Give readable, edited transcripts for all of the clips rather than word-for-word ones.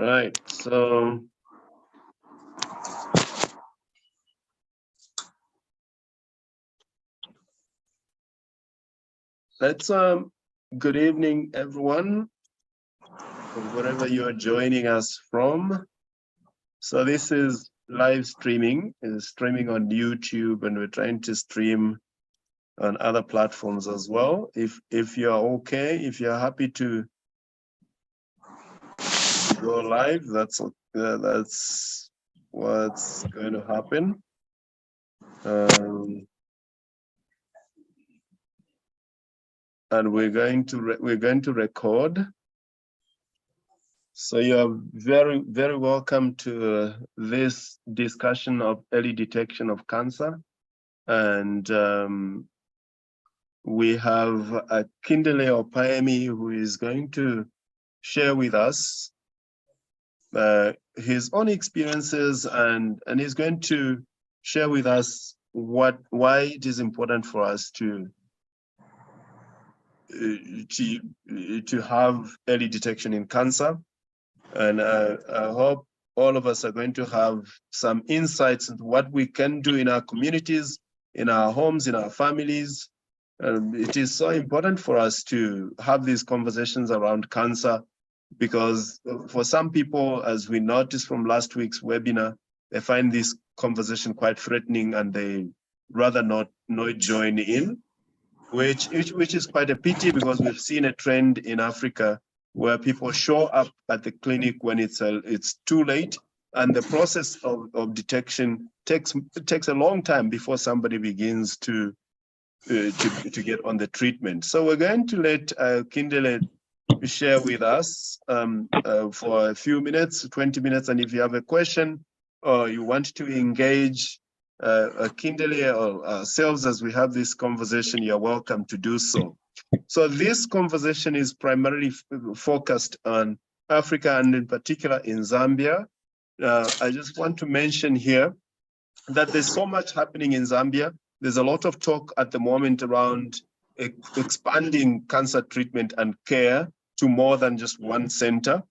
Right. So let's good evening, everyone, from wherever you are joining us from. So this is live streaming, is streaming on YouTube, and we're trying to stream on other platforms as well. If you're okay, if you're happy to go live, that's what's going to happen. And we're going to record. So you're very, very welcome to this discussion of early detection of cancer. And we have Kindele Opayemi, who is going to share with us his own experiences, and he's going to share with us why it is important for us to have early detection in cancer. And I hope all of us are going to have some insights into what we can do in our communities, in our homes, in our families. It is so important for us to have these conversations around cancer, because for some people, as we noticed from last week's webinar, they find this conversation quite threatening and they rather not join in, which is quite a pity, because we've seen a trend in Africa where people show up at the clinic when it's too late, and the process of detection takes a long time before somebody begins to get on the treatment. So we're going to let Kindele share with us for a few minutes, 20 minutes, and if you have a question or you want to engage Kindele or ourselves as we have this conversation, you're welcome to do so. So this conversation is primarily focused on Africa, and in particular in Zambia. I just want to mention here that there's so much happening in Zambia. There's a lot of talk at the moment around expanding cancer treatment and care to more than just one center.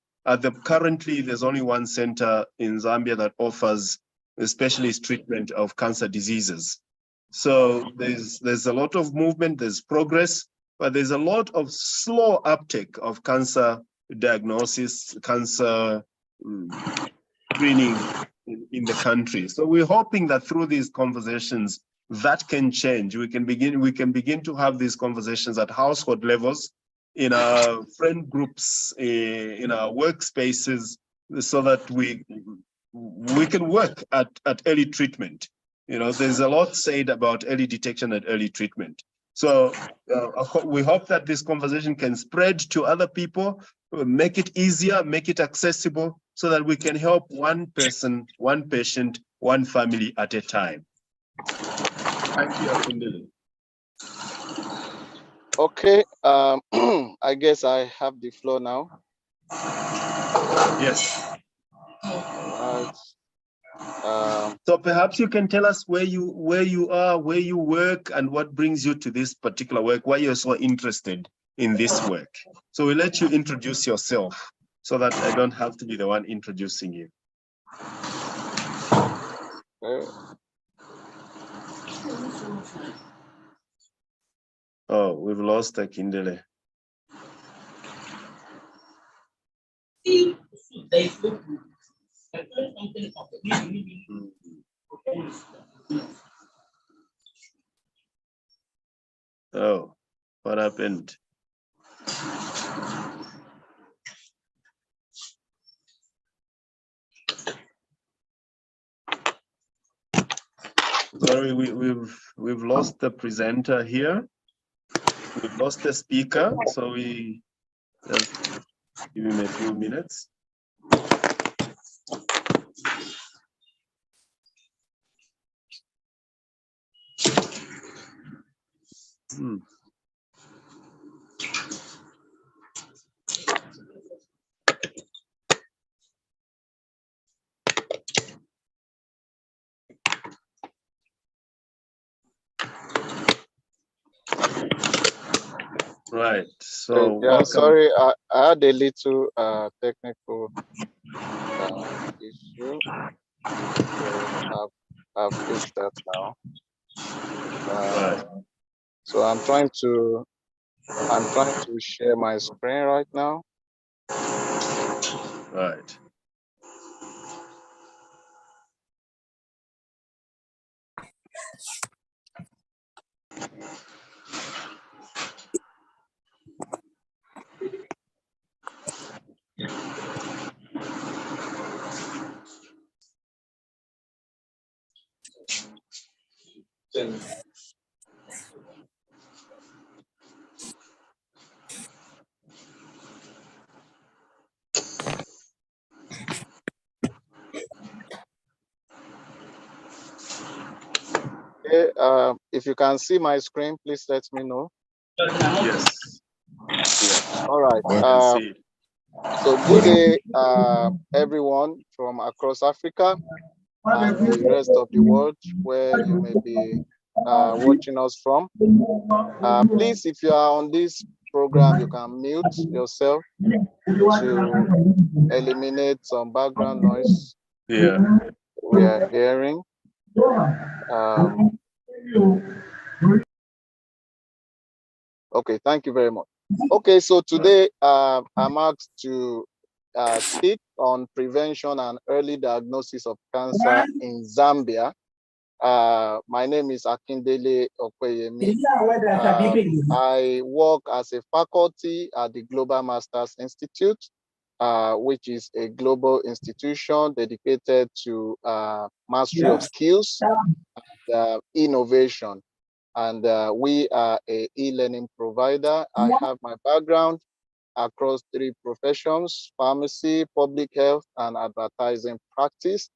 Currently, there's only one center in Zambia that offers a specialist treatment of cancer diseases. So there's a lot of movement, there's progress, but there's a lot of slow uptake of cancer diagnosis, cancer screening in the country. So we're hoping that through these conversations, that can change. We can begin to have these conversations at household levels, in our friend groups, in our workspaces, so that we can work at early treatment. There's a lot said about early detection and early treatment. So we hope that this conversation can spread to other people, make it easier, make it accessible, so that we can help one person, one patient, one family at a time. Thank you, Akindele. Okay, I guess I have the floor now. Yes. Right. So perhaps you can tell us where you are, where you work, and what brings you to this particular work, why you're so interested in this work. So we'll let you introduce yourself so that I don't have to be the one introducing you. Okay. Oh, we've lost Akindele. Oh, what happened? Sorry, we've lost the presenter here. We've lost the speaker, so we just give him a few minutes. Right. So yeah, welcome. sorry, I had a little technical issue. So I've fixed that now. Right. So I'm trying to share my screen right now. Right. Okay, if you can see my screen, please let me know. Yes. Yes. All right. We can see it. So good day, everyone from across Africa and the rest of the world where you may be watching us from. Please, if you are on this program, you can mute yourself to eliminate some background noise Yeah. we are hearing. Okay, thank you very much. Okay, so today I'm asked to speak on prevention and early diagnosis of cancer in Zambia. My name is Akindele Okweyemi. I work as a faculty at the Global Masters Institute, which is a global institution dedicated to mastery of skills and innovation. And we are a e-learning provider. I have my background across 3 professions: pharmacy, public health, and advertising practice.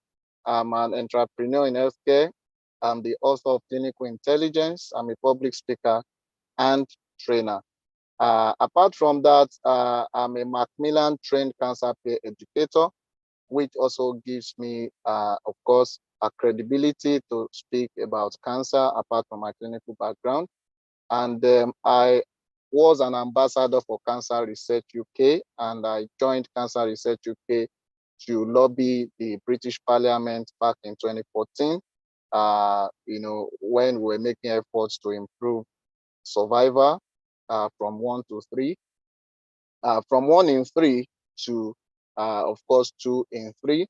I'm an entrepreneur in healthcare. I'm the author of Clinical Intelligence. I'm a public speaker and trainer. Apart from that, I'm a Macmillan trained cancer care educator, which also gives me, of course, a credibility to speak about cancer apart from my clinical background. And I was an ambassador for Cancer Research UK, and I joined Cancer Research UK to lobby the British Parliament back in 2014, when we were making efforts to improve survivor from 1 to 3, from 1 in 3 to, of course, 2 in 3,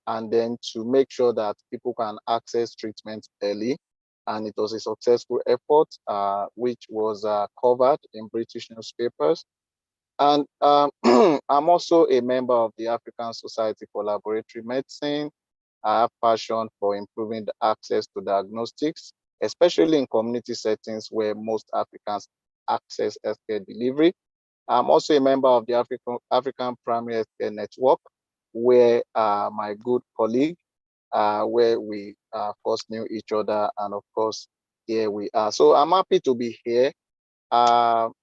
and then to make sure that people can access treatment early. And it was a successful effort, which was covered in British newspapers. And I'm also a member of the African Society for Laboratory Medicine. I have passion for improving the access to diagnostics, especially in community settings where most Africans access healthcare delivery. I'm also a member of the African Primary Healthcare Network, where my good colleague, where we first knew each other, and of course, here we are. So I'm happy to be here. Zambia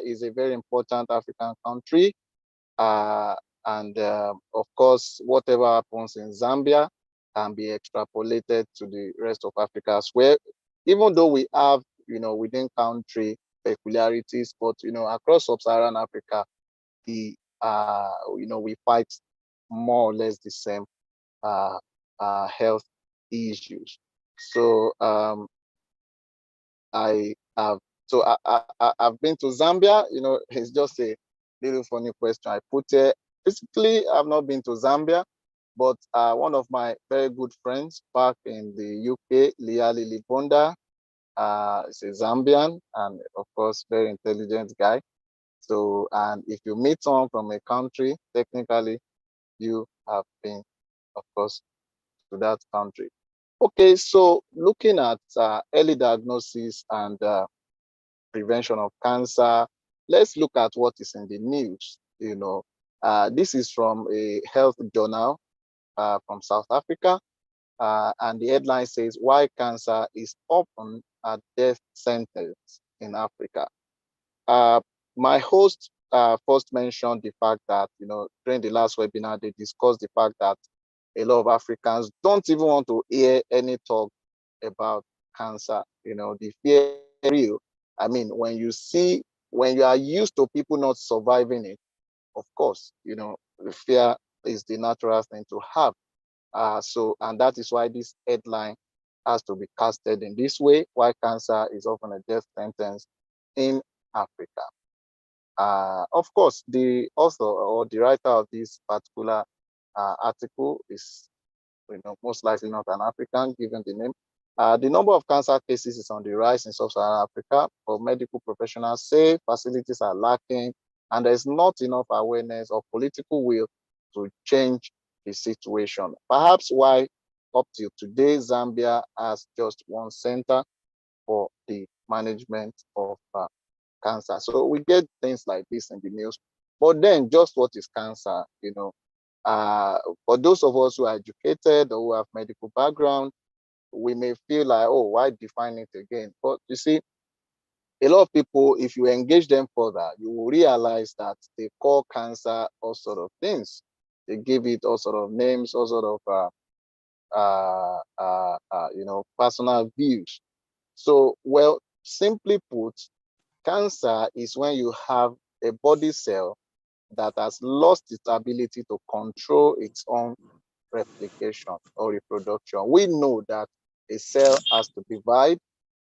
is a very important African country, and of course, whatever happens in Zambia can be extrapolated to the rest of Africa as well. Even though we have, within country peculiarities, but across sub-Saharan Africa, we we fight more or less the same health issues. So I have I've been to Zambia. It's just a little funny question I put here. Basically, I've not been to Zambia, but one of my very good friends back in the UK, Liali Libonda, is a Zambian and of course very intelligent guy. So, and if you meet someone from a country, technically you have been, of course, to that country. Okay, so looking at early diagnosis and prevention of cancer, let's look at what is in the news. This is from a health journal from South Africa, and the headline says, "Why cancer is often a death sentence in Africa." Uh, my host first mentioned the fact that, during the last webinar, they discussed the fact that a lot of Africans don't even want to hear any talk about cancer. The fear is real. I mean, when you are used to people not surviving it, of course, fear is the natural thing to have. And that is why this headline has to be casted in this way, why cancer is often a death sentence in Africa. Of course, the author or the writer of this particular article is, most likely not an African, given the name. The number of cancer cases is on the rise in sub-Saharan Africa, but medical professionals say facilities are lacking and there's not enough awareness or political will to change the situation. Perhaps why up till today, Zambia has just one center for the management of cancer. So we get things like this in the news. But then just what is cancer, for those of us who are educated or who have medical background, we may feel like, oh, why define it again? But you see, a lot of people, if you engage them further, you will realize that they call cancer all sort of things. They give it all sort of names, all sort of personal views. So, well, simply put, cancer is when you have a body cell that has lost its ability to control its own replication or reproduction. We know that a cell has to divide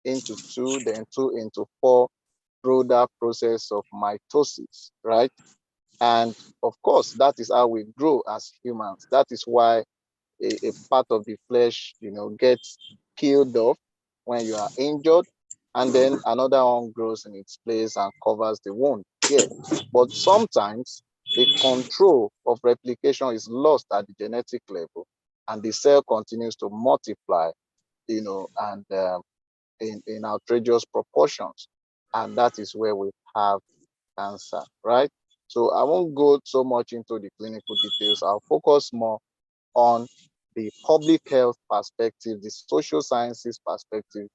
into two, then two into four through that process of mitosis, right? And of course, that is how we grow as humans. That is why a part of the flesh, gets peeled off when you are injured, and then another one grows in its place and covers the wound. Yeah, but sometimes the control of replication is lost at the genetic level, and the cell continues to multiply, and in outrageous proportions, and that is where we have cancer, right? So I won't go so much into the clinical details. I'll focus more on the public health perspective, the social sciences perspective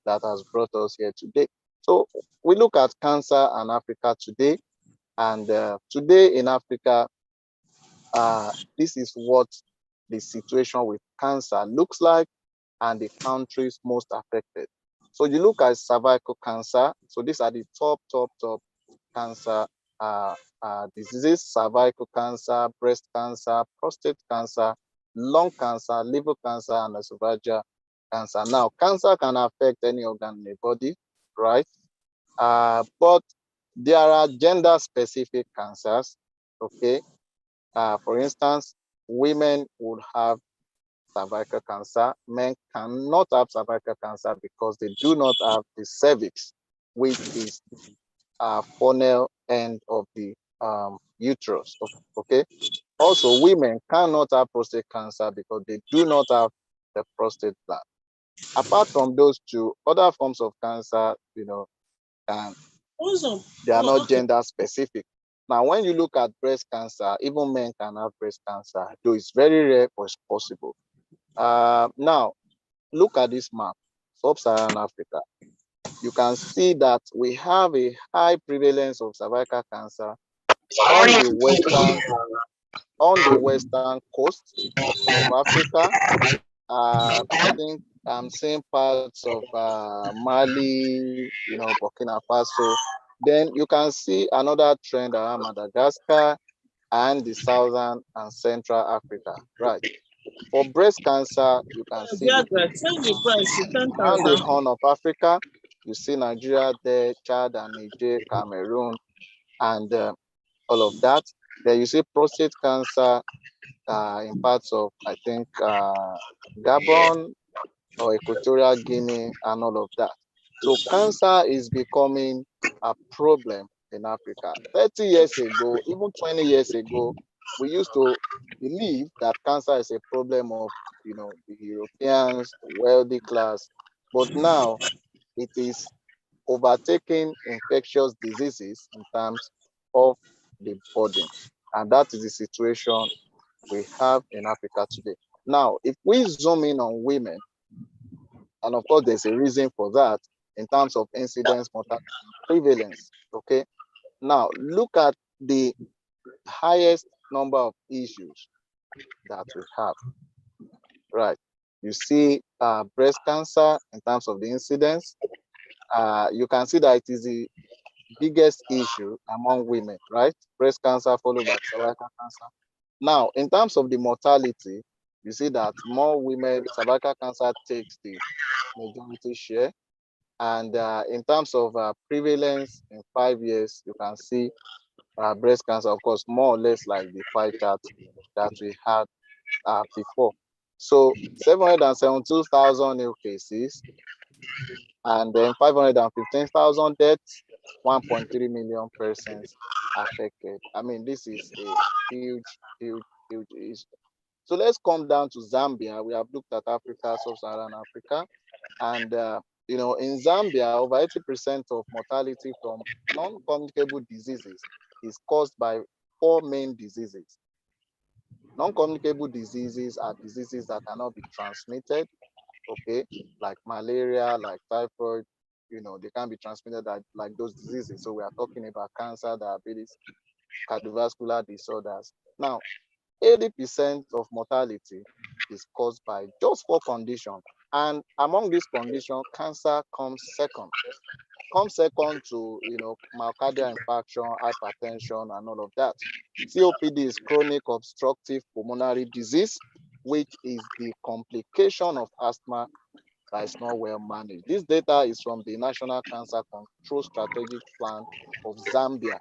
that has brought us here today. So we look at cancer and Africa today, and today in Africa, this is what the situation with cancer looks like and the countries most affected. So you look at cervical cancer. So these are the top cancer diseases: cervical cancer, breast cancer, prostate cancer, lung cancer, liver cancer, and esophageal cancer. Now, cancer can affect any organ in the body, right? But there are gender-specific cancers, okay? For instance, women would have cervical cancer. Men cannot have cervical cancer because they do not have the cervix, which is funnel end of the uterus. Okay. Also, women cannot have prostate cancer because they do not have the prostate gland. Apart from those two, other forms of cancer, they are not gender specific. Now, when you look at breast cancer, even men can have breast cancer, though it's very rare, but it's possible. Now, look at this map, Sub-Saharan Africa. You can see that we have a high prevalence of cervical cancer on the western coast of Africa. I think I'm seeing parts of Mali, Burkina Faso. Then you can see another trend around Madagascar and the southern and central Africa, right? For breast cancer, you can see around the Horn of Africa. You see Nigeria there, Chad and Niger, Cameroon, and all of that. Then you see prostate cancer in parts of, I think, Gabon or Equatorial Guinea and all of that. So cancer is becoming a problem in Africa. 30 years ago, even 20 years ago, we used to believe that cancer is a problem of, the Europeans, the wealthy class. But now it is overtaking infectious diseases in terms of the burden. And that is the situation we have in Africa today. Now, if we zoom in on women, and of course, there's a reason for that in terms of incidence, mortality, prevalence. Okay. Now, look at the highest number of issues that we have. Right. You see breast cancer in terms of the incidence. You can see that it is the biggest issue among women, right? Breast cancer followed by cervical cancer, Now, in terms of the mortality, you see that more women, cervical cancer takes the majority share. And in terms of prevalence in 5 years, you can see breast cancer, of course, more or less like the pie chart that we had before. So 772,000 new cases, and then 515,000 deaths, 1.3 million persons affected. I mean, this is a huge, huge, huge issue. So let's come down to Zambia. We have looked at Africa, sub-Saharan Africa, and in Zambia, over 80% of mortality from non-communicable diseases is caused by four main diseases. Non-communicable diseases are diseases that cannot be transmitted, okay, like malaria, like typhoid, they can be transmitted like those diseases. So we are talking about cancer, diabetes, cardiovascular disorders. Now, 80% of mortality is caused by just four conditions. And among these conditions, cancer comes second. Comes second to, myocardial infarction, hypertension, and all of that. COPD is chronic obstructive pulmonary disease, which is the complication of asthma that is not well managed. This data is from the National Cancer Control Strategic Plan of Zambia.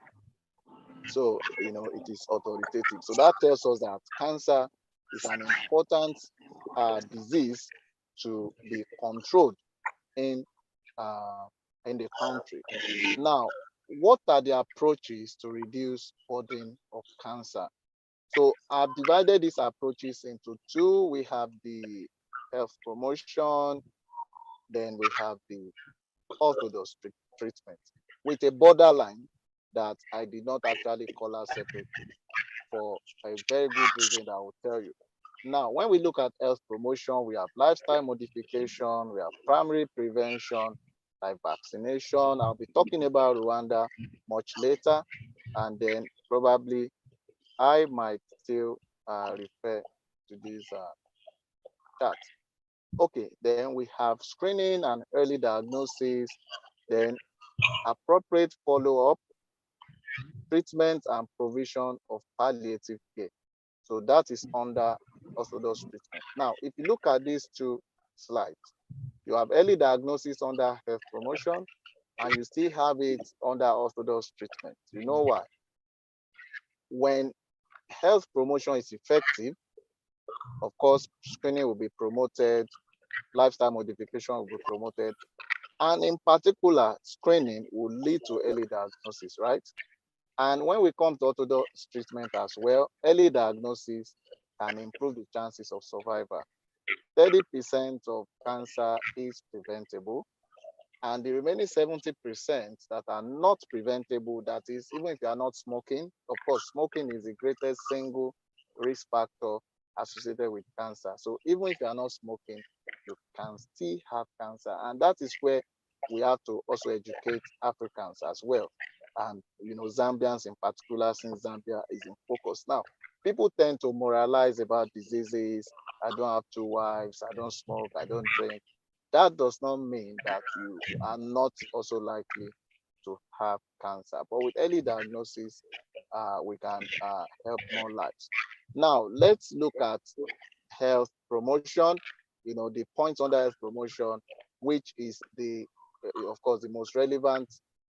So, it is authoritative. So that tells us that cancer is an important disease to be controlled in the country. Now, what are the approaches to reduce burden of cancer? So I've divided these approaches into two. We have the health promotion, then we have the orthodox treatment with a borderline that I did not actually call out separately for a very good reason that I will tell you. Now, when we look at health promotion, we have lifestyle modification, we have primary prevention, like vaccination. I'll be talking about Rwanda much later, and then probably I might still refer to this chart. Okay, then we have screening and early diagnosis, then appropriate follow-up, treatment and provision of palliative care. So that is under orthodox treatment. Now, if you look at these two slides, you have early diagnosis under health promotion, and you still have it under orthodox treatment. You know why? When health promotion is effective, of course, screening will be promoted, lifestyle modification will be promoted, and in particular, screening will lead to early diagnosis, right? And when we come to orthodox treatment as well, early diagnosis can improve the chances of survival. 30% of cancer is preventable, and the remaining 70% that are not preventable, that is, even if you are not smoking, of course, smoking is the greatest single risk factor associated with cancer. So even if you are not smoking, you can still have cancer. And that is where we have to also educate Africans as well. And, Zambians in particular, since Zambia is in focus. Now, people tend to moralize about diseases. I don't have two wives, I don't smoke, I don't drink. That does not mean that you are not also likely to have cancer. But with early diagnosis, we can help more lives. Now, let's look at health promotion, the points under health promotion, which is of course, the most relevant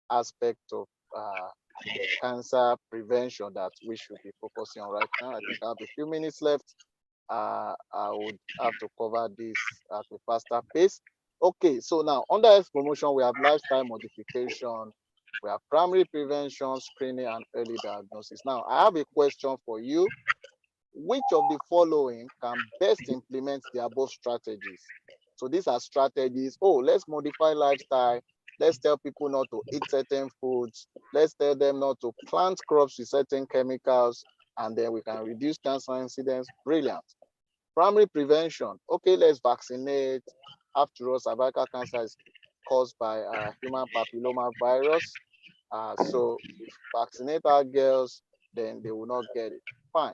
aspect of cancer prevention that we should be focusing on right now. I think I have a few minutes left. I would have to cover this at a faster pace. Okay, so now under health promotion, we have lifestyle modification, we have primary prevention, screening, and early diagnosis. Now, I have a question for you. Which of the following can best implement the above strategies? So these are strategies. Oh, let's modify lifestyle. Let's tell people not to eat certain foods. Let's tell them not to plant crops with certain chemicals, and then we can reduce cancer incidence. Brilliant. Primary prevention. Okay, let's vaccinate. After all, cervical cancer is caused by human papilloma virus. So if vaccinate our girls, then they will not get it. Fine.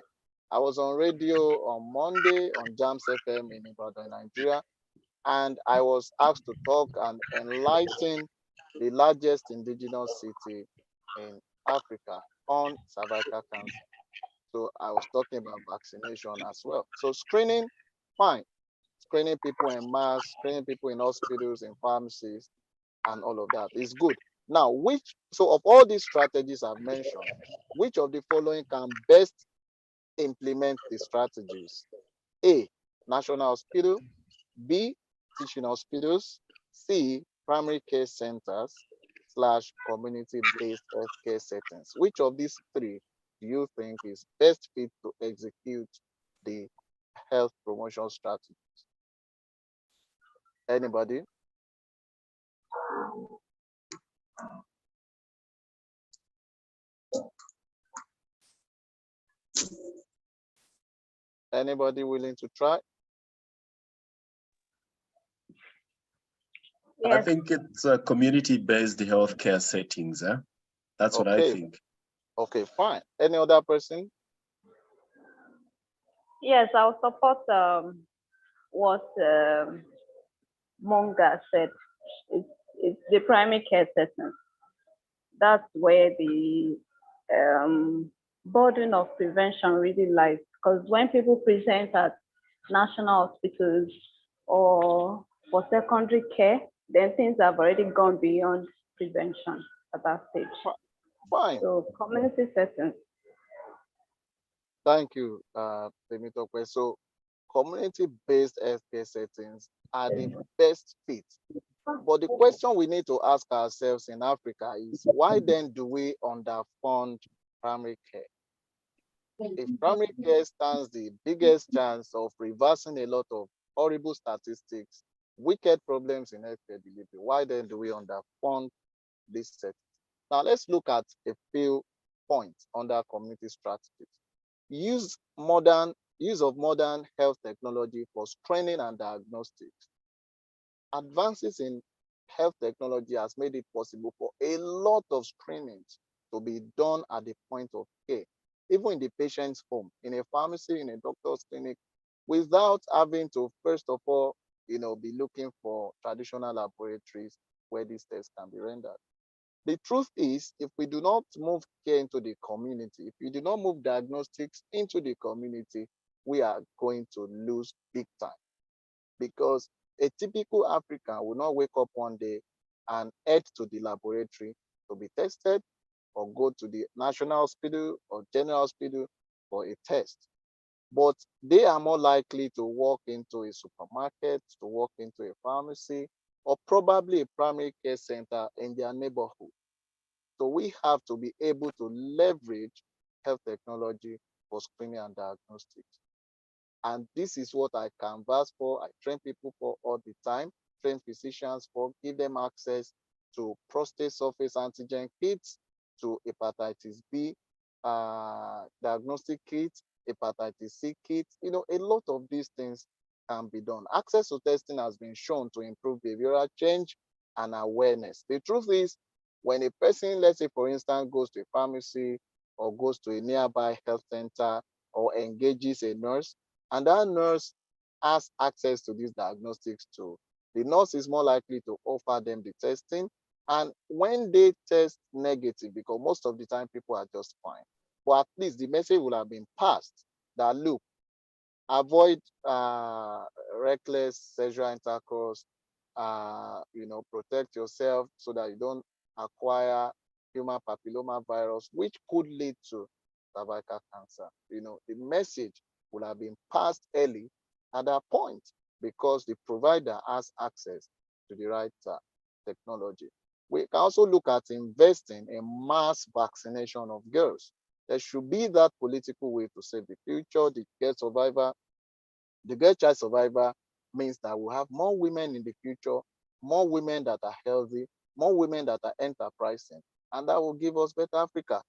I was on radio on Monday on Jams FM in Ibadan, Nigeria, and I was asked to talk and enlighten the largest indigenous city in Africa on cervical cancer. So I was talking about vaccination as well. So screening, fine. Screening people in mass, screening people in hospitals, in pharmacies, and all of that is good. Now, so of all these strategies I've mentioned, which of the following can best implement the strategies? A, national hospital. B, teaching hospitals. C, primary care centers / community-based healthcare settings. Which of these three do you think is best fit to execute the health promotion strategy? Anybody? Anybody willing to try? I think it's a community-based healthcare settings. That's what I think. Okay, fine. Any other person? Yes, I'll support what Monga said. It's the primary care setting. That's where the burden of prevention really lies. Because when people present at national hospitals or for secondary care, then things have already gone beyond prevention at that stage. Fine. So community settings. Thank you, Temitope. So community-based healthcare settings are the best fit. But the question we need to ask ourselves in Africa is, why then do we underfund primary care? If primary care stands the biggest chance of reversing a lot of horrible statistics, wicked problems in healthcare delivery, why then do we underfund this setting? Now let's look at a few points under community strategies. Use of modern health technology for screening and diagnostics. Advances in health technology has made it possible for a lot of screenings to be done at the point of care, even in the patient's home, in a pharmacy, in a doctor's clinic, without having to, first of all, be looking for traditional laboratories where these tests can be rendered. The truth is, if we do not move care into the community, if we do not move diagnostics into the community, we are going to lose big time. Because a typical African will not wake up one day and head to the laboratory to be tested or go to the national hospital or general hospital for a test. But they are more likely to walk into a supermarket, to walk into a pharmacy, or probably a primary care center in their neighborhood. So we have to be able to leverage health technology for screening and diagnostics. And this is what I canvass for, I train people for all the time, train physicians for, give them access to prostate surface antigen kits, to hepatitis B diagnostic kits, hepatitis C kits. A lot of these things can be done. Access to testing has been shown to improve behavioral change and awareness. The truth is, when a person, let's say for instance, goes to a pharmacy or goes to a nearby health center or engages a nurse, and that nurse has access to these diagnostics too, the nurse is more likely to offer them the testing. And when they test negative, because most of the time people are just fine, but at least the message will have been passed that, look, avoid reckless sexual intercourse, protect yourself so that you don't acquire human papilloma virus, which could lead to cervical cancer. The message would have been passed early at that point because the provider has access to the right technology. We can also look at investing in mass vaccination of girls. There should be that political will to save the future. The girl child survivor means that we'll have more women in the future, more women that are healthy, more women that are enterprising, and that will give us better Africa.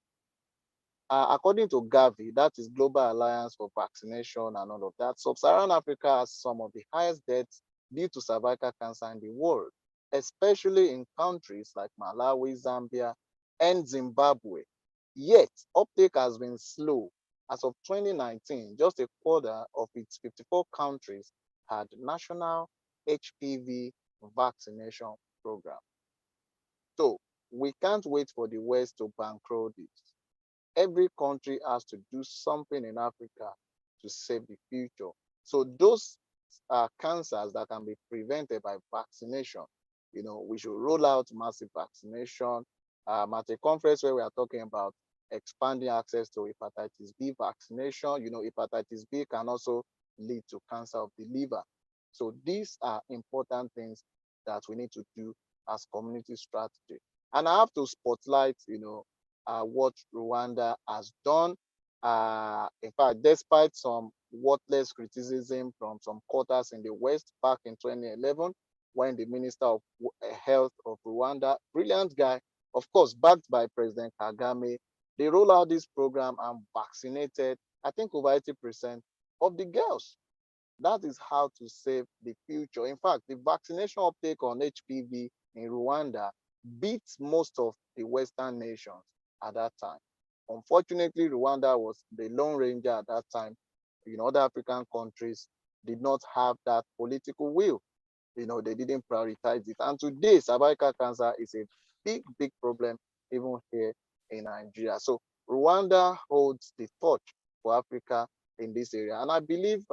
According to Gavi, that is Global Alliance for Vaccination and all of that, Sub-Saharan Africa has some of the highest deaths due to cervical cancer in the world, especially in countries like Malawi, Zambia, and Zimbabwe. Yet, uptake has been slow. As of 2019, just a quarter of its 54 countries had national HPV vaccination program. So we can't wait for the West to bankroll this. every country has to do something in Africa to save the future. So those are cancers that can be prevented by vaccination. We should roll out massive vaccination. At a conference where we are talking about expanding access to hepatitis B vaccination, hepatitis B can also lead to cancer of the liver. So these are important things that we need to do as community strategy. And I have to spotlight, what Rwanda has done. In fact, despite some worthless criticism from some quarters in the West back in 2011, when the Minister of Health of Rwanda, brilliant guy, of course, backed by President Kagame, they rolled out this program and vaccinated, I think, over 80% of the girls. That is how to save the future. In fact, the vaccination uptake on HPV in Rwanda beats most of the Western nations at that time. Unfortunately, Rwanda was the lone ranger at that time. Other African countries did not have that political will. They didn't prioritize it. And today, cervical cancer is a big, big problem even here in Nigeria. So Rwanda holds the torch for Africa in this area. And I believe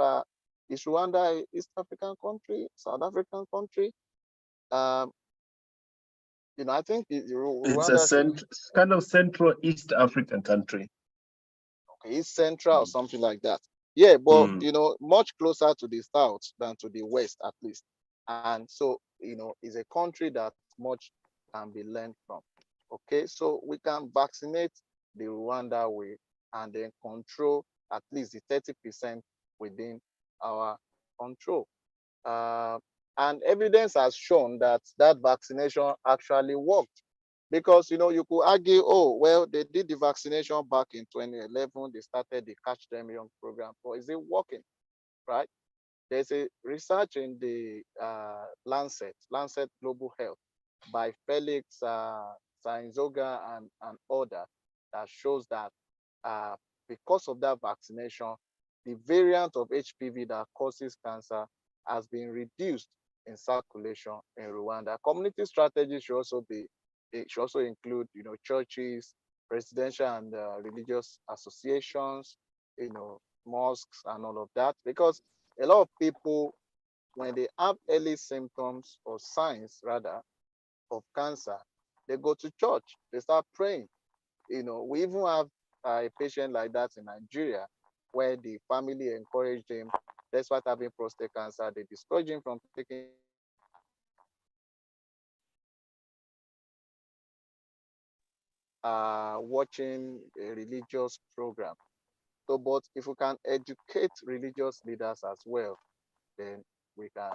is Rwanda an East African country, South African country? I think Rwanda It's kind of Central East African country. Okay, East Central or something like that. Yeah, but much closer to the south than to the west, at least. And so, it's a country that much can be learned from. Okay, so we can vaccinate the Rwanda way and then control at least the 30% within our control. And evidence has shown that vaccination actually worked. Because, you could argue, oh, well, they did the vaccination back in 2011. They started the Catch Them Young program. But is it working, right? There's a research in the Lancet Global Health by Felix Sainzoga and others that shows that because of that vaccination, the variant of HPV that causes cancer has been reduced in circulation in Rwanda. Community strategies should also include, churches, residential and religious associations, mosques and all of that, because a lot of people, when they have early symptoms or signs rather of cancer, they go to church, they start praying. We even have a patient like that in Nigeria, where the family encouraged him, despite having prostate cancer, they discouraged him from taking watching a religious program. So, but if we can educate religious leaders as well, then we can,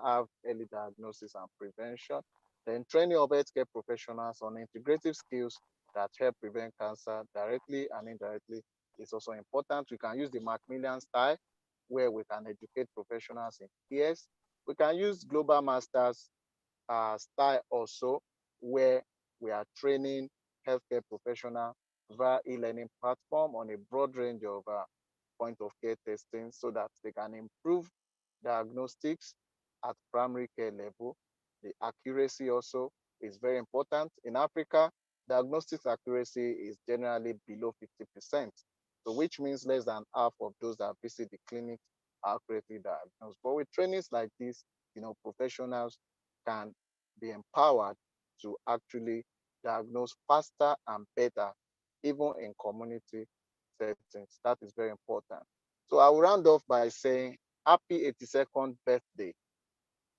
have early diagnosis and prevention. Then training of healthcare professionals on integrative skills that help prevent cancer directly and indirectly is also important. We can use the Macmillan style, where we can educate professionals in peers. We can use Global Masters style also, where we are training healthcare professionals via e-learning platform on a broad range of point of care testing so that they can improve diagnostics at primary care level. The accuracy also is very important. In Africa, diagnostics accuracy is generally below 50%, so which means less than half of those that visit the clinic are accurately diagnosed. But with trainings like this, professionals can be empowered to actually diagnose faster and better, even in community settings. That is very important. So I will round off by saying happy 82nd birthday.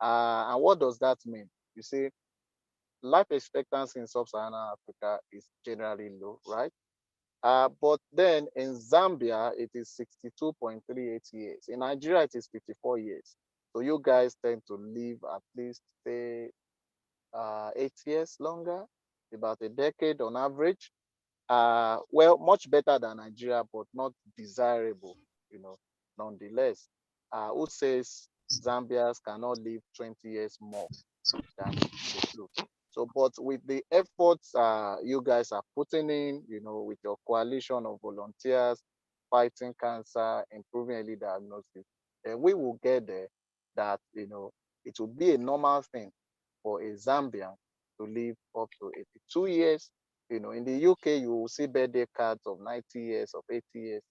And what does that mean? You see, life expectancy in sub-Saharan Africa is generally low, right? But then in Zambia, it is 62.38 years. In Nigeria, it is 54 years. So you guys tend to live at least, say, 8 years longer, about a decade on average. Well, much better than Nigeria, but not desirable, nonetheless. Who says Zambians cannot live 20 years more than they do? So, but with the efforts you guys are putting in, with your coalition of volunteers fighting cancer, improving early diagnosis, then we will get there that, it will be a normal thing for a Zambian to live up to 82 years, in the UK, you will see birthday cards of 90 years, of 80 years.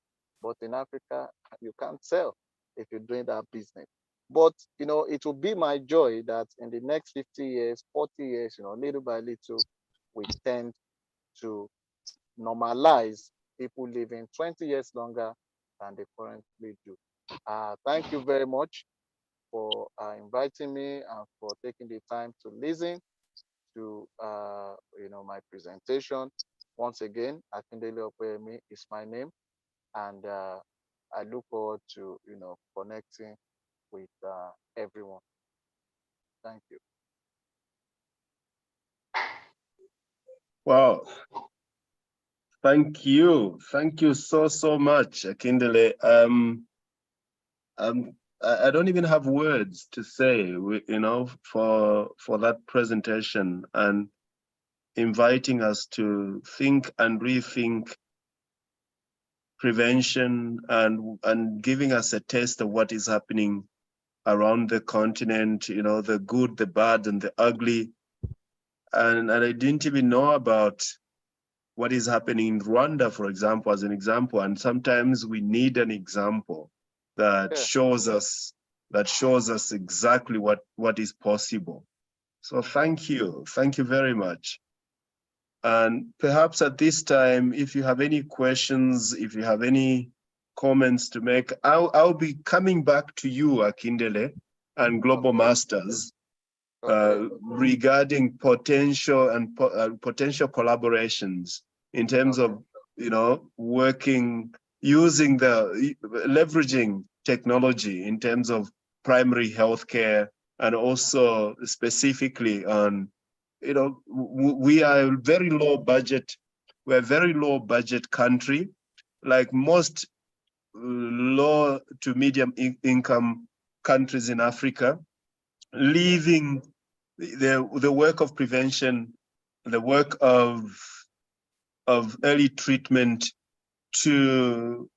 But in Africa, you can't sell if you're doing that business. But, it will be my joy that in the next 50 years, 40 years, little by little, we tend to normalize people living 20 years longer than they currently do. Thank you very much for inviting me and for taking the time to listen to my presentation. Once again, Akindele Opeyemi is my name, and I look forward to connecting with everyone. Thank you. Wow. Thank you so much, Akindele. I don't even have words to say, for that presentation and inviting us to think and rethink prevention and giving us a taste of what is happening around the continent, the good, the bad, and the ugly. And I didn't even know about what is happening in Rwanda, for example, as an example. And sometimes we need an example that shows us exactly what is possible. So thank you very much. And perhaps at this time, if you have any questions, if you have any comments to make, I'll be coming back to you, Akindele, and Global Masters, regarding potential collaborations in terms of leveraging technology in terms of primary healthcare, and also specifically on we are a very low budget. We're a very low budget country, like most low to medium income countries in Africa, leaving the work of prevention, the work of early treatment to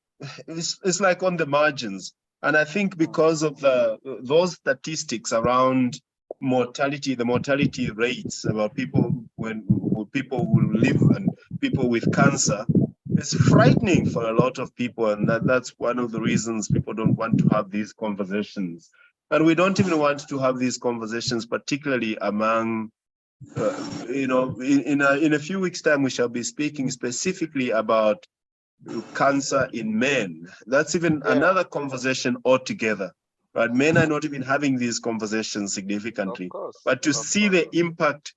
it's like on the margins. And I think because of those statistics around mortality, the mortality rates about people who live and people with cancer, it's frightening for a lot of people, and that's one of the reasons people don't want to have these conversations. And we don't even want to have these conversations, particularly among, in a few weeks' time, we shall be speaking specifically about cancer in men. That's even another conversation altogether. Right? Men are not even having these conversations significantly. But to see the impact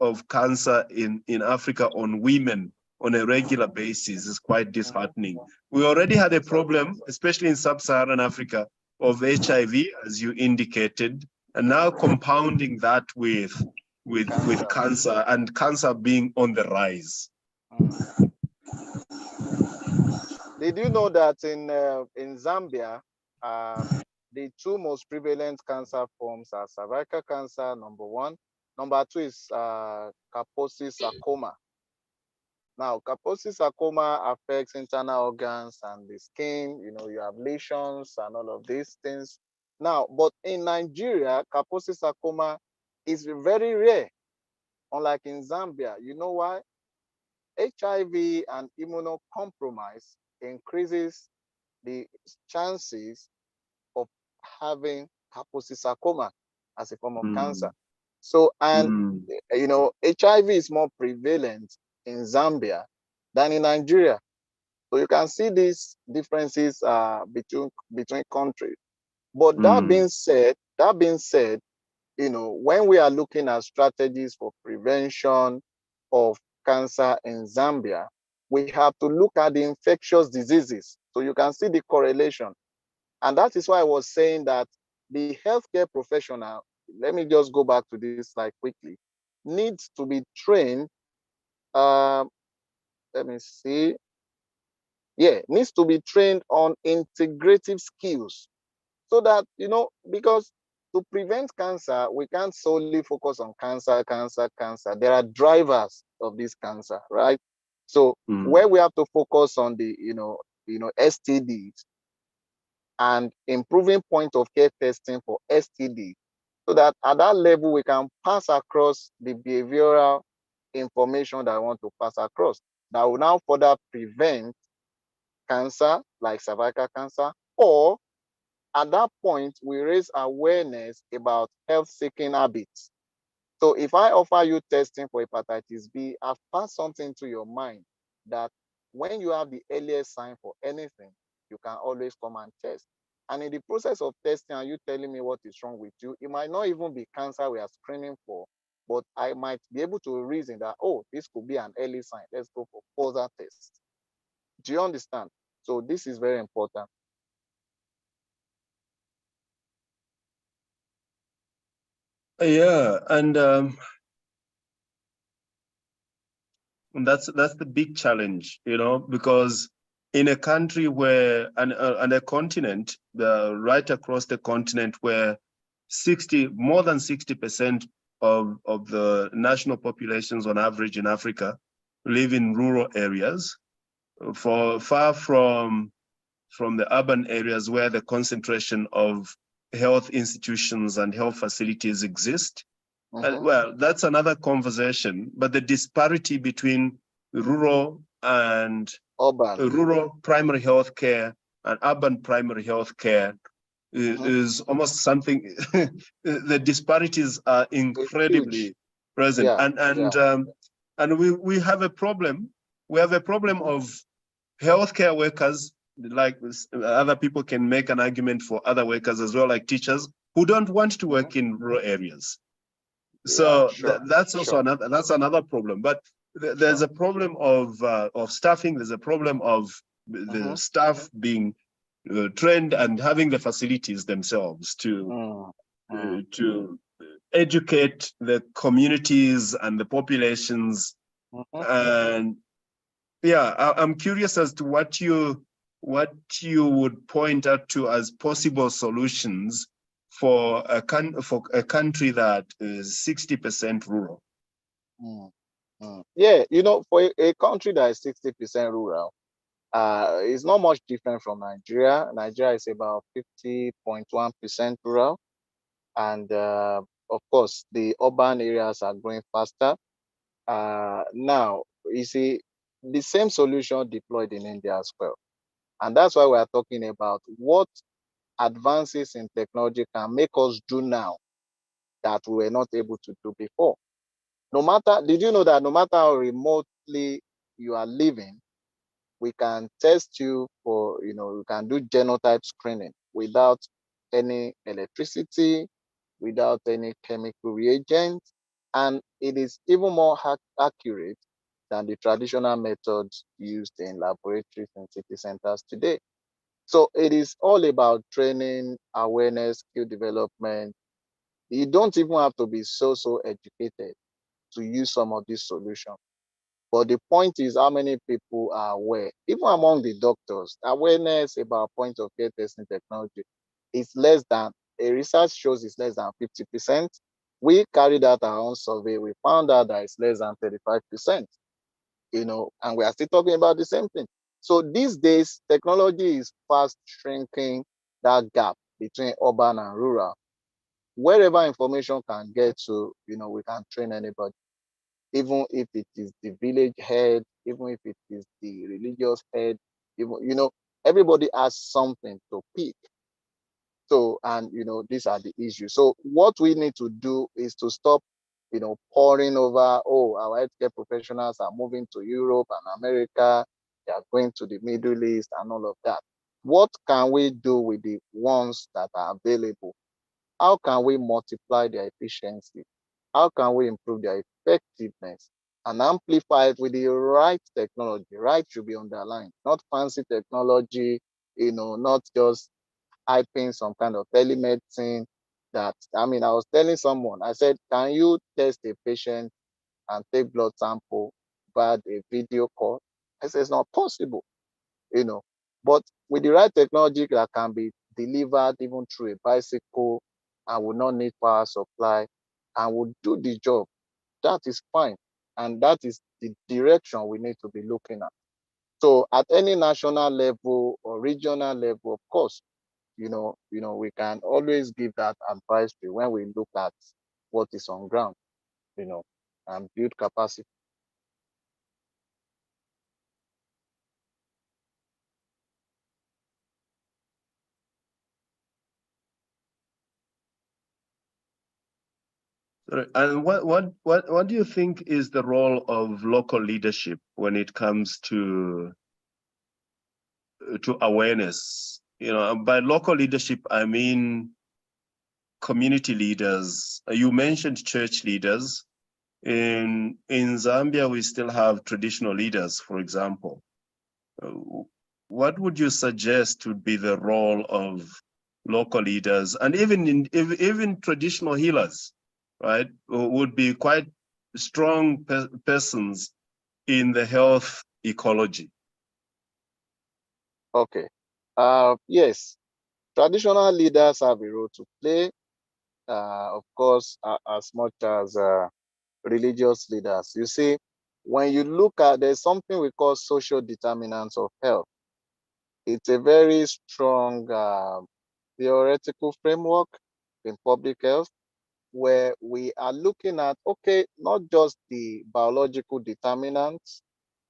of cancer in Africa on women on a regular basis is quite disheartening. We already had a problem, especially in sub-Saharan Africa, of HIV, as you indicated, and now compounding that with cancer, and cancer being on the rise. Did you know that in Zambia, the two most prevalent cancer forms are cervical cancer, number one. Number two is Kaposi sarcoma. Now, Kaposi sarcoma affects internal organs and the skin. You have lesions and all of these things. Now, but in Nigeria, Kaposi sarcoma is very rare, unlike in Zambia. You know why? HIV and immunocompromise increases the chances of having Kaposi sarcoma as a form of cancer. So, and HIV is more prevalent in Zambia than in Nigeria. So you can see these differences between countries. But that being said, when we are looking at strategies for prevention of cancer in Zambia, we have to look at the infectious diseases. So you can see the correlation. And that is why I was saying that the healthcare professional, let me just go back to this slide quickly, needs to be trained. Let me see. Yeah, needs to be trained on integrative skills so that, because to prevent cancer, we can't solely focus on cancer. There are drivers of this cancer, right? So where we have to focus on the, STDs and improving point of care testing for STD, so that at that level we can pass across the behavioral, information that I want to pass across that will now further prevent cancer, like cervical cancer, or at that point, we raise awareness about health-seeking habits. So if I offer you testing for hepatitis B, I've passed something to your mind that when you have the earliest sign for anything, you can always come and test. And in the process of testing and you telling me what is wrong with you, it might not even be cancer we are screening for, but I might be able to reason that, oh, this could be an early sign. Let's go for further tests. Do you understand? So this is very important. Yeah, and that's the big challenge, because in a country where and a continent, right across the continent, where more than 60% of the national populations on average in Africa live in rural areas, far from the urban areas where the concentration of health institutions and health facilities exist. Well, that's another conversation, but the disparity between rural and rural primary health care and urban primary health care is almost something. The disparities are incredibly present. Yeah, and we have a problem. We have a problem of healthcare workers, like other people can make an argument for other workers as well, like teachers, who don't want to work in rural areas. So that's also another problem. But there's a problem of staffing. There's a problem of the staff being trained and having the facilities themselves to educate the communities and the populations. And yeah, I'm curious as to what you would point out to as possible solutions for a country that is 60% rural. Yeah, for a country that is 60% rural, it's not much different from Nigeria. Nigeria is about 50.1% rural, and of course, the urban areas are growing faster. Now, you see, the same solution deployed in India as well, and that's why we are talking about what advances in technology can make us do now that we were not able to do before. Did you know that no matter how remotely you are living, we can test you for, we can do genotype screening without any electricity, without any chemical reagents, and it is even more accurate than the traditional methods used in laboratories and city centers today. So it is all about training, awareness, skill development. You don't even have to be so educated to use some of these solutions. But the point is how many people are aware. Even among the doctors, awareness about point of care testing technology is less than, a research shows it's less than 50%. We carried out our own survey. We found out that it's less than 35%, and we are still talking about the same thing. So these days, technology is fast shrinking that gap between urban and rural. Wherever information can get to, we can train anybody, even if it is the village head, even if it is the religious head, even, everybody has something to pick. So, and, these are the issues. So what we need to do is to stop, pouring over, oh, our healthcare professionals are moving to Europe and America, they are going to the Middle East and all of that. What can we do with the ones that are available? How can we multiply their efficiency? How can we improve their effectiveness and amplify it with the right technology? Right should be underlined, not fancy technology, not just hyping some kind of telemedicine that, I was telling someone, I said, can you test a patient and take blood sample via a video call? I said, it's not possible, but with the right technology that can be delivered even through a bicycle and will not need power supply and will do the job, that is fine. And that is the direction we need to be looking at. So at any national level or regional level, of course, we can always give that advice when we look at what is on ground, and build capacity. And what do you think is the role of local leadership when it comes to awareness? You know, by local leadership, I mean community leaders. You mentioned church leaders. In Zambia, we still have traditional leaders, for example. What would you suggest would be the role of local leaders and even traditional healers, right? Would be quite strong persons in the health ecology. Okay. Yes, traditional leaders have a role to play, of course, as much as religious leaders. You see, when you look at, there's something we call social determinants of health. It's a very strong theoretical framework in public health where we are looking at, okay, not just the biological determinants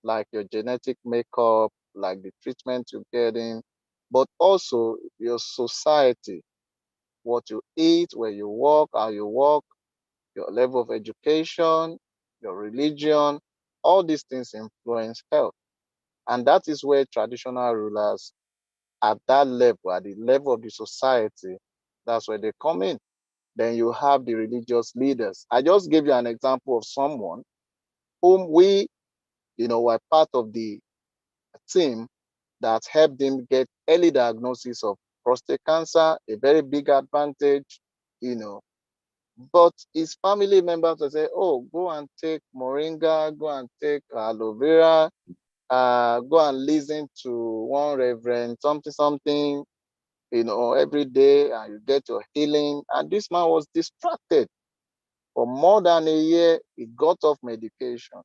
like your genetic makeup, like the treatment you're getting, but also your society, what you eat, where you walk, how you walk, your level of education, your religion, all these things influence health. And that is where traditional rulers at that level, at the level of the society, that's where they come in. Then you have the religious leaders. I just gave you an example of someone whom we, were part of the team that helped him get early diagnosis of prostate cancer, a very big advantage, you know. But his family members will say, oh, go and take moringa, go and take aloe vera, go and listen to one reverend, something, something, every day, and you get your healing. And this man was distracted. For more than a year, he got off medication.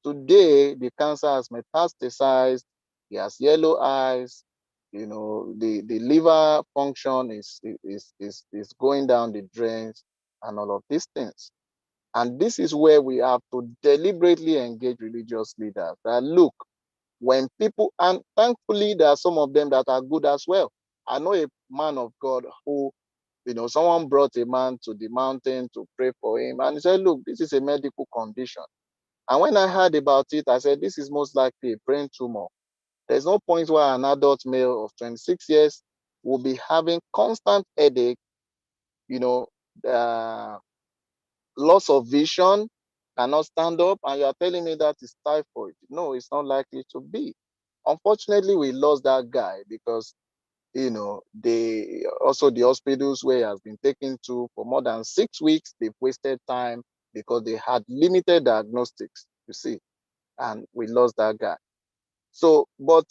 Today, the cancer has metastasized. He has yellow eyes. The liver function is going down the drains and all of these things. And this is where we have to deliberately engage religious leaders that look, when people, and thankfully there are some of them that are good as well. I know a man of God who, someone brought a man to the mountain to pray for him, and he said, look, this is a medical condition. And when I heard about it, I said, this is most likely a brain tumor. There's no point where an adult male of 26 years will be having constant headache, you know, uh, loss of vision, cannot stand up, and you are telling me that is typhoid. No, it's not likely to be. Unfortunately, we lost that guy because, they also the hospitals where he has been taken to for more than 6 weeks, they've wasted time because they had limited diagnostics, you see, and we lost that guy. So, but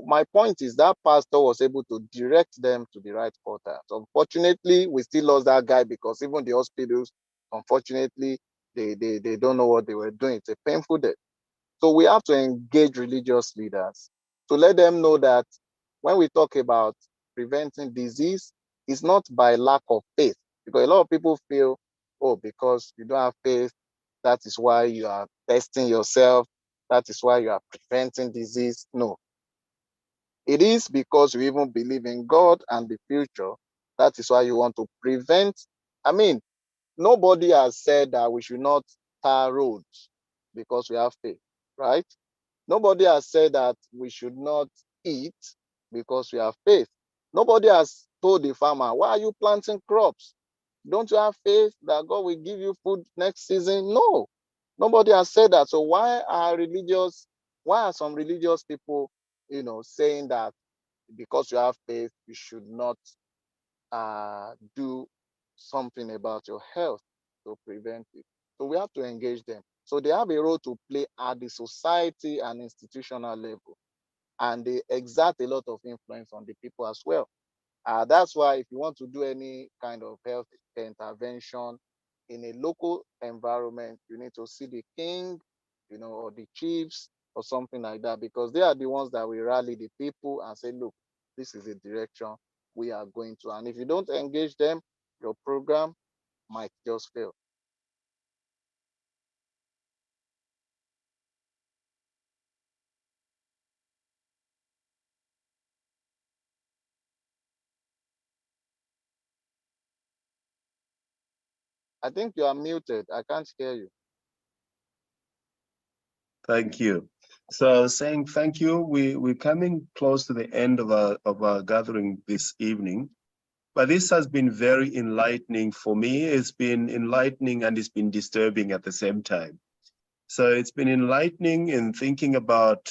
my point is that pastor was able to direct them to the right quarters. Unfortunately, we still lost that guy because even the hospitals, unfortunately, they don't know what they were doing. It's a painful death. So we have to engage religious leaders to let them know that when we talk about preventing disease, it's not by lack of faith. Because a lot of people feel, oh, because you don't have faith, that is why you are testing yourself, that is why you are preventing disease. No. It is because you even believe in God and the future. That is why you want to prevent. I mean, nobody has said that we should not tar roads because we have faith, right? Nobody has said that we should not eat because we have faith. Nobody has told the farmer, why are you planting crops? Don't you have faith that God will give you food next season? No. Nobody has said that. So why are some religious people, saying that because you have faith, you should not do something about your health to prevent it? So we have to engage them. So they have a role to play at the society and institutional level, and they exert a lot of influence on the people as well. That's why if you want to do any kind of health intervention in a local environment, you need to see the king, or the chiefs or something like that, because they are the ones that will rally the people and say, look, this is the direction we are going to. And if you don't engage them, your program might just fail. I think you are muted. I can't hear you. Thank you. So saying thank you, we're coming close to the end of our gathering this evening, but this has been very enlightening for me. It's been enlightening and it's been disturbing at the same time. So it's been enlightening in thinking about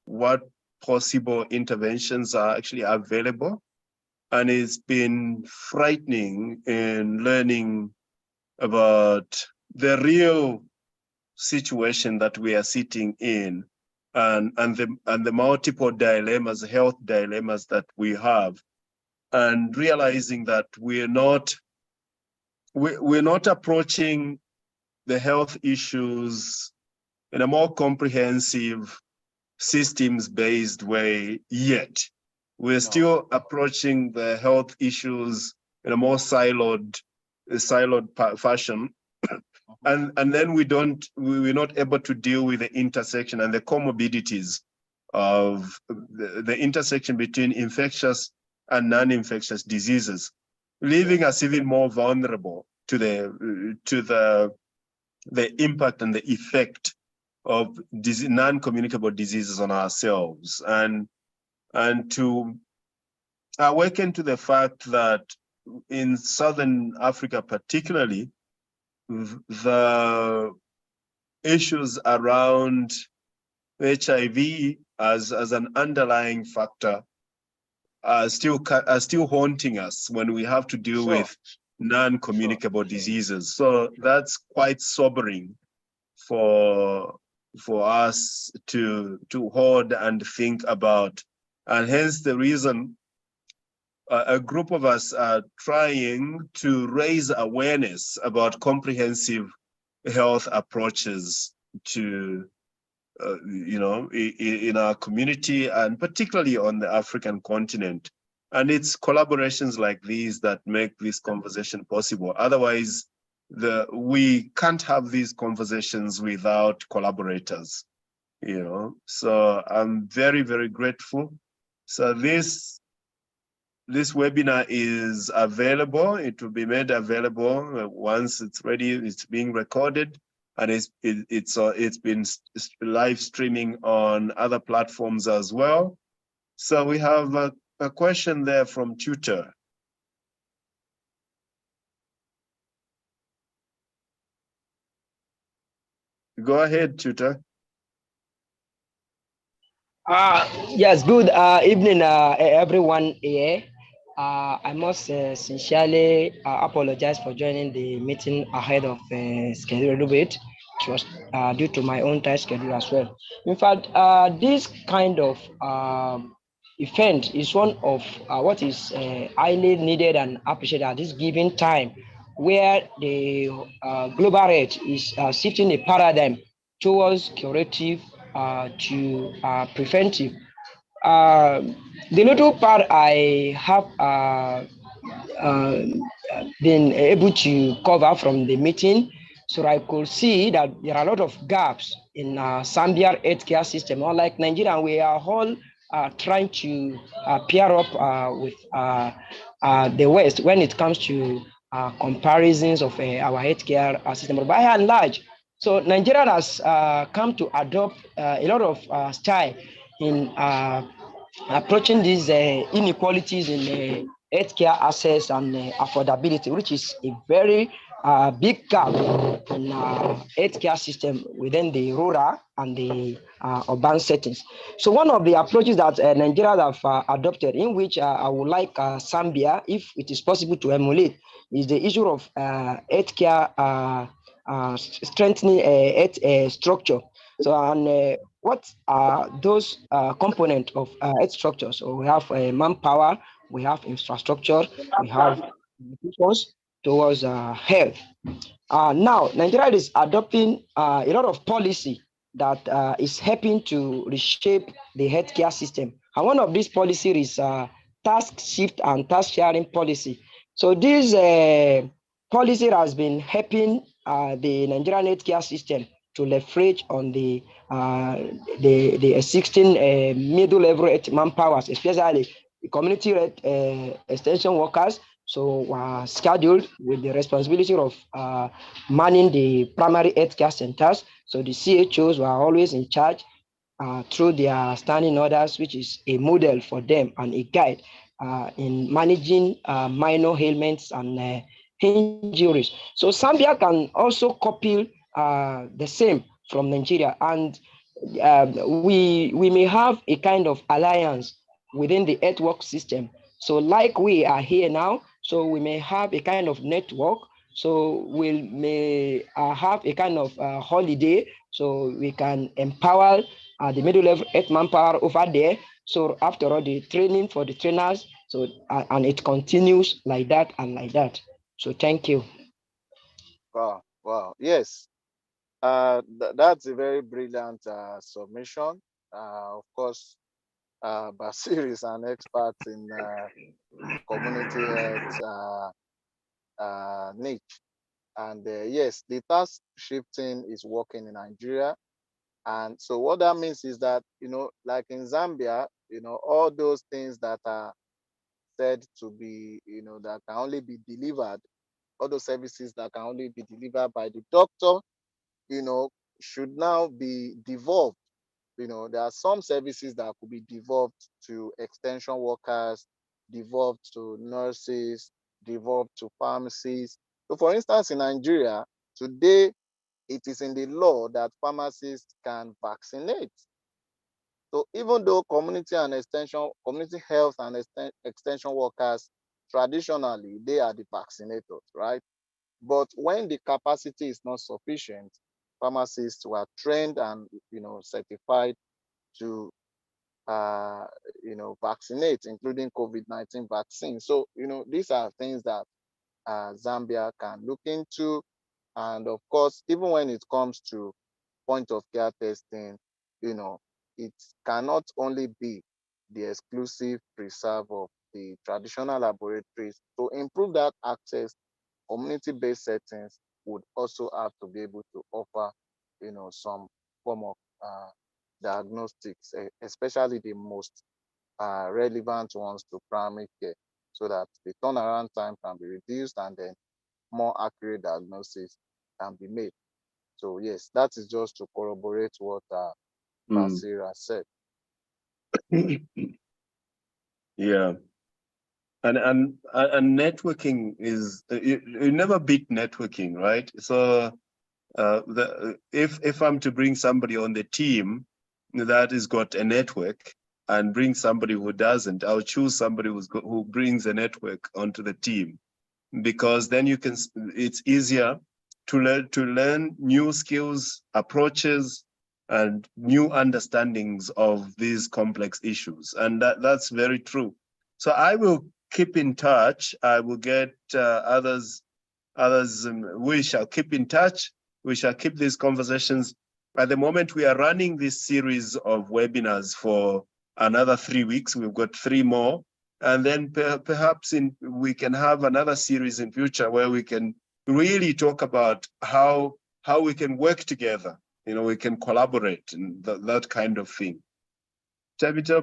what possible interventions are actually available. And it's been frightening in learning about the real situation that we are sitting in and the multiple dilemmas, health dilemmas that we have, and realizing that we're not approaching the health issues in a more comprehensive, systems-based way yet. We're still approaching the health issues in a more siloed fashion. And then we're not able to deal with the intersection and the comorbidities of the intersection between infectious and non-infectious diseases, leaving us even more vulnerable to the impact and the effect of non-communicable diseases on ourselves, and to awaken to the fact that in Southern Africa particularly, the issues around HIV as an underlying factor are still haunting us when we have to deal with non-communicable diseases. So that's quite sobering for us to hold and think about, and hence the reason a group of us are trying to raise awareness about comprehensive health approaches to in our community, and particularly on the African continent. And it's collaborations like these that make this conversation possible. Otherwise, we can't have these conversations without collaborators, So I'm very, very grateful. So this webinar is available. It will be made available once it's ready. It's being recorded, and it's been live streaming on other platforms as well. So we have a question there from Tutor. Go ahead, Tutor. Yes, good evening, everyone here. I must sincerely apologize for joining the meeting ahead of schedule a little bit. It was due to my own time schedule as well. In fact, this kind of event is one of what is highly needed and appreciated at this given time, where the global rate is shifting a paradigm towards curative to preventive. The little part I have been able to cover from the meeting, so I could see that there are a lot of gaps in Zambia healthcare system. Unlike Nigeria, we are all trying to pair up with the West when it comes to comparisons of our healthcare system. But by and large, so Nigeria has come to adopt a lot of style in approaching these inequalities in healthcare access and affordability, which is a very big gap in healthcare system within the rural and the urban settings. So one of the approaches that Nigeria have adopted, in which I would like Zambia, if it is possible to emulate, is the issue of healthcare strengthening health structure. So, and what are those components of health structure? So we have manpower, we have infrastructure, we have institutions towards health. Now, Nigeria is adopting a lot of policy that is helping to reshape the healthcare system. And one of these policies is task shift and task sharing policy. So this policy has been helping the Nigerian healthcare system to leverage on the existing middle level manpowers, especially the community extension workers So we're scheduled with the responsibility of manning the primary healthcare centers. So the CHOs were always in charge through their standing orders, which is a model for them and a guide in managing minor ailments and injuries. So Zambia can also copy the same from Nigeria, and we may have a kind of alliance within the network system. So like we are here now, so we may have a kind of network. So we may have a kind of holiday, so we can empower the middle level earth manpower over there. So after all, the training for the trainers, so and it continues like that and like that. So thank you. Wow, wow. Yes, that's a very brilliant submission. Of course, Basir is an expert in community health niche. And yes, the task shifting is working in Nigeria. And so what that means is that, like in Zambia, all those things that are said to be, that can only be delivered, all those services that can only be delivered by the doctor, you know, should now be devolved. There are some services that could be devolved to extension workers, devolved to nurses, devolved to pharmacies. So for instance, in Nigeria, today, it is in the law that pharmacists can vaccinate. So even though community health and extension workers, traditionally, they are the vaccinators, right? But when the capacity is not sufficient, pharmacists were trained and certified to vaccinate, including COVID-19 vaccine. So these are things that Zambia can look into. And of course, even when it comes to point of care testing, it cannot only be the exclusive preserve of the traditional laboratories. To improve that access, community-based settings would also have to be able to offer, some form of diagnostics, especially the most relevant ones to primary care, so that the turnaround time can be reduced and then more accurate diagnosis can be made. So yes, that is just to corroborate what Basira said. Yeah. And networking is you never beat networking, right? So if I'm to bring somebody on the team that has got a network and bring somebody who doesn't, I'll choose somebody who brings a network onto the team, because then it's easier to learn new skills, approaches, and new understandings of these complex issues. And that's very true. So I will keep in touch. I will get others. We shall keep in touch. We shall keep these conversations. At the moment, we are running this series of webinars for another 3 weeks. We've got 3 more. And then perhaps we can have another series in future where we can really talk about how we can work together. We can collaborate and that kind of thing. Tabitha.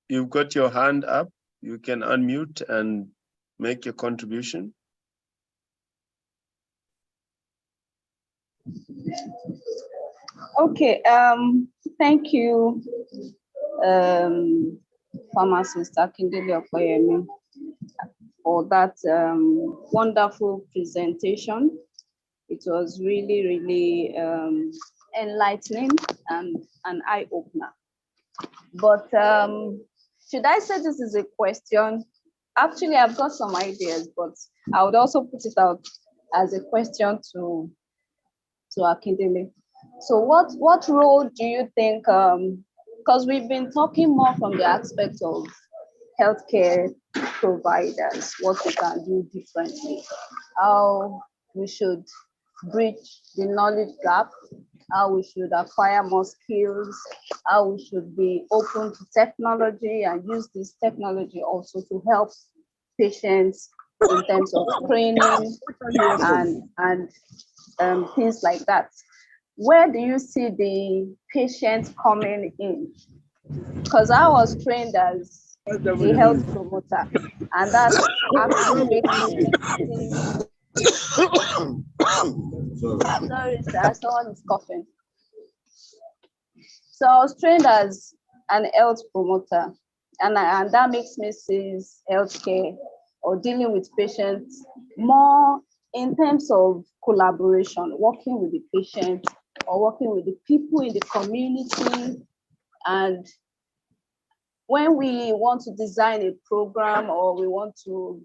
You've got your hand up. You can unmute and make your contribution. Okay, thank you, pharmacist Akindele Okoyemi, for that wonderful presentation. It was really, really enlightening and an eye-opener. But should I say this is a question? Actually, I've got some ideas, but I would also put it out as a question to Akindele. So what role do you think, because we've been talking more from the aspect of healthcare providers, what we can do differently, how we should bridge the knowledge gap, how we should acquire more skills, how we should be open to technology and use this technology also to help patients in terms of training and things like that. where do you see the patient coming in? Because I was trained as a health promoter, and that actually makes me think. Sorry, sir, someone is coughing. So I was trained as an health promoter, and that makes me see healthcare or dealing with patients more in terms of collaboration, working with the patient or working with the people in the community. And when we want to design a program or we want to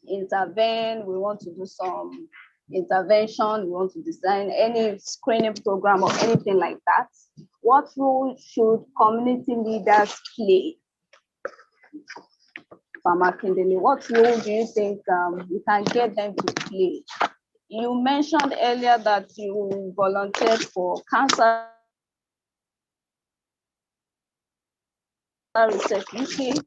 intervene, we want to do some intervention, we want to design any screening program or anything like that, what role should community leaders play? Farmer Kindele, what role do you think we can get them to play? You mentioned earlier that you volunteered for cancer research UK,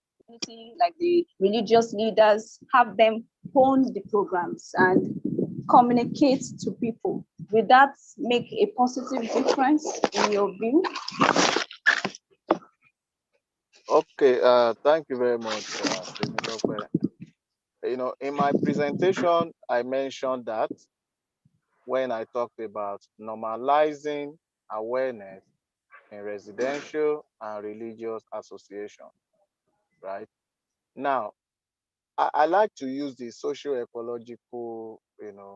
like the religious leaders, have them hone the programs and communicate to people. Will that make a positive difference in your view? Okay, thank you very much, Temitope. You know, in my presentation, I mentioned that when I talked about normalizing awareness in residential and religious association, right? Now, I like to use the socio-ecological,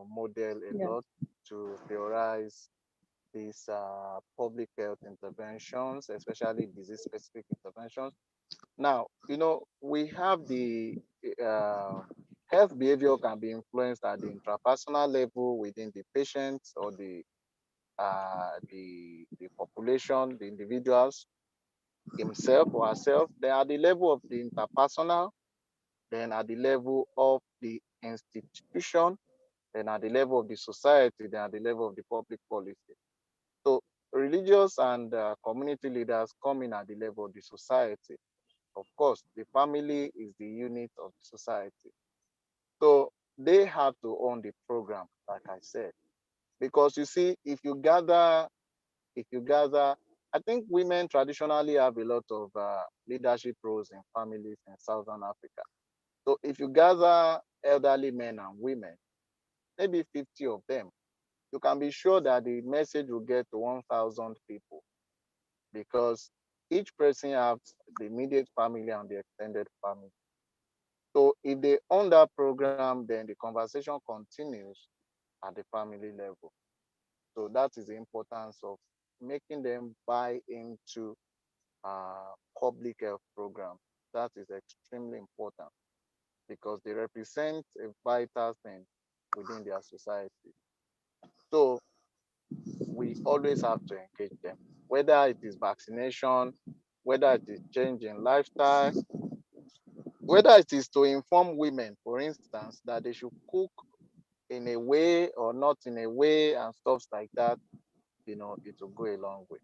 model a lot to theorize these public health interventions, especially disease-specific interventions. Now, we have the health behavior can be influenced at the intrapersonal level within the patient or the population, the individuals, himself or herself. Then at the level of the interpersonal, then at the level of the institution, then at the level of the society, then at the level of the public policy. So religious and community leaders come in at the level of the society. Of course, the family is the unit of the society. So they have to own the program, like I said. Because you see, I think women traditionally have a lot of leadership roles in families in Southern Africa. So if you gather elderly men and women, maybe 50 of them, you can be sure that the message will get to 1,000 people because each person has the immediate family and the extended family. So if they own that program, then the conversation continues at the family level. So that is the importance of making them buy into public health program. That is extremely important because they represent a vital thing within their society. So we always have to engage them, whether it is vaccination, whether it is change in lifestyle, whether it is to inform women, for instance, that they should cook in a way or not in a way and stuff like that, it will go a long way.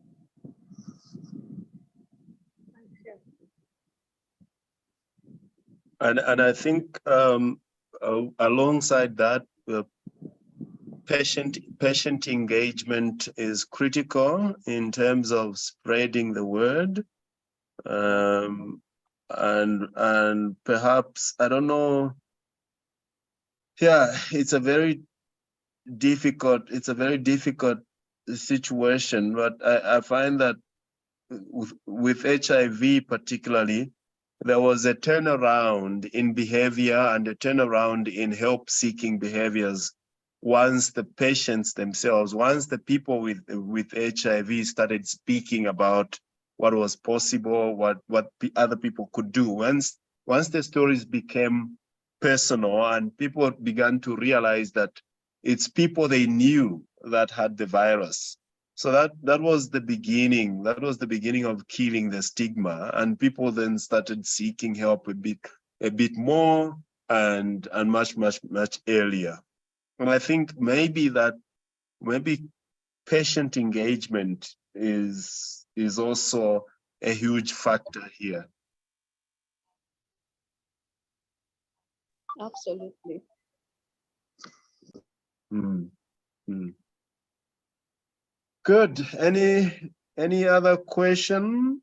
And I think alongside that, patient engagement is critical in terms of spreading the word. And perhaps, I don't know. Yeah, it's a very difficult situation, but I find that with HIV particularly, there was a turnaround in behavior and a turnaround in help-seeking behaviors once the patients themselves, once the people with HIV started speaking about what was possible, what other people could do. Once the stories became personal and people began to realize that it's people they knew that had the virus. So that was the beginning. That was the beginning of killing the stigma, and people then started seeking help a bit more and much earlier. And I think maybe patient engagement is also a huge factor here. Absolutely. Mm. Mm. Good. Any other question?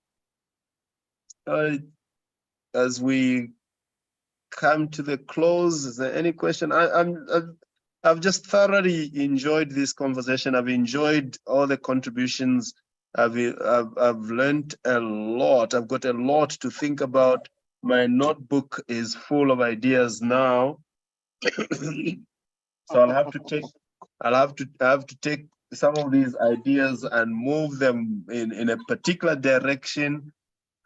As we come to the close, is there any question? I've just thoroughly enjoyed this conversation. I've enjoyed all the contributions. I've learned a lot. I've got a lot to think about. My notebook is full of ideas now. So I'll have to take some of these ideas and move them in a particular direction.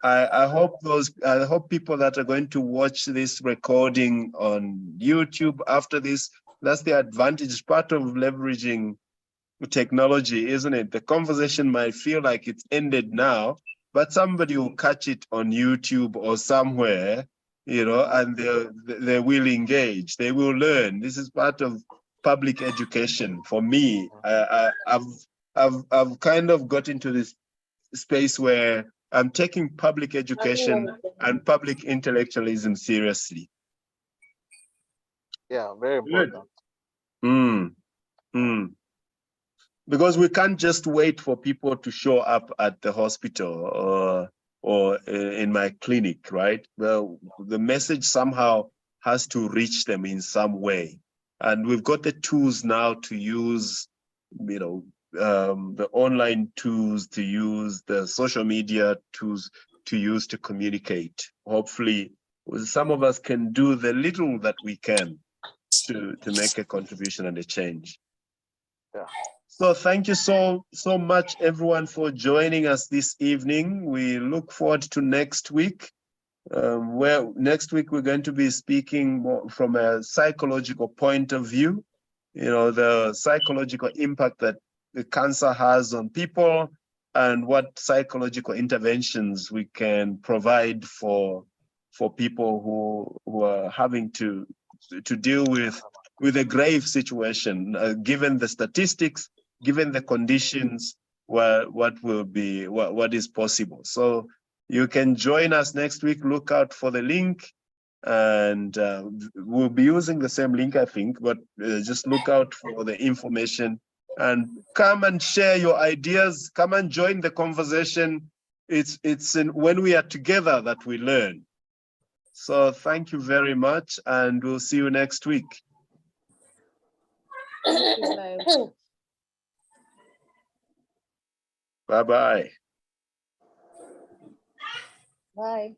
I hope people that are going to watch this recording on YouTube after this, that's the advantage, part of leveraging technology, isn't it? The conversation might feel like it's ended now, but somebody will catch it on YouTube or somewhere, and they will engage, they will learn. This is part of public education for me. I've kind of got into this space where I'm taking public education and public intellectualism seriously. Yeah, very important. Because we can't just wait for people to show up at the hospital or in my clinic, right? Well, the message somehow has to reach them in some way. And we've got the tools now to use, the online tools, to use the social media tools to use to communicate. Hopefully, some of us can do the little that we can to make a contribution and a change. Yeah. So thank you so much, everyone, for joining us this evening. We look forward to next week. Where next week we're going to be speaking more from a psychological point of view, the psychological impact that the cancer has on people and what psychological interventions we can provide for people who are having to deal with a grave situation, given the statistics, given the conditions, what is possible. So you can join us next week. Look out for the link, and we'll be using the same link, I think, but just look out for the information and come and share your ideas. Come and join the conversation. It's when we are together that we learn. So thank you very much, and we'll see you next week. Bye-bye. Bye.